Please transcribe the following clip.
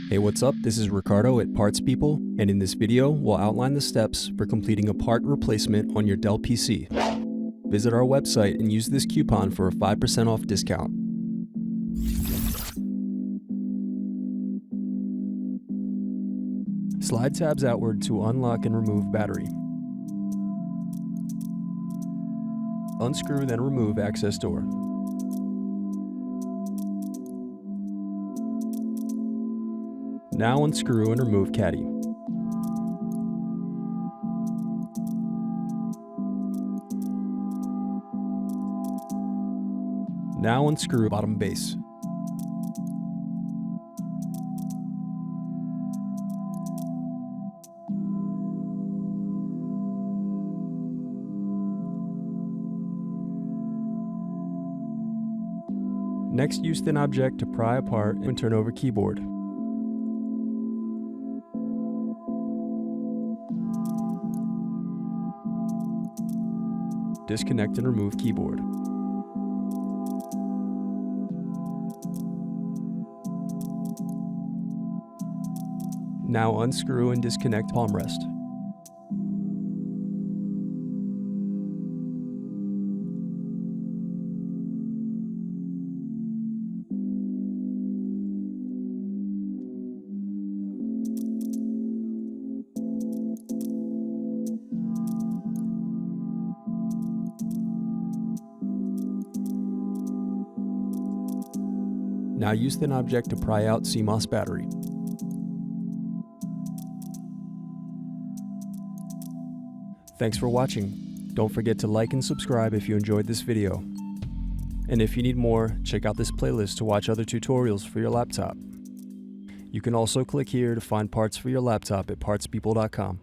Hey, what's up? This is Ricardo at Parts People, and in this video, we'll outline the steps for completing a part replacement on your Dell PC. Visit our website and use this coupon for a 5% off discount. Slide tabs outward to unlock and remove battery. Unscrew, then remove access door. Now unscrew and remove caddy. Now unscrew bottom base. Next, use thin object to pry apart and turn over keyboard. Disconnect and remove keyboard. Now unscrew and disconnect palm rest. Now use thin object to pry out CMOS battery. Thanks for watching. Don't forget to like and subscribe if you enjoyed this video. And if you need more, check out this playlist to watch other tutorials for your laptop. You can also click here to find parts for your laptop at partspeople.com.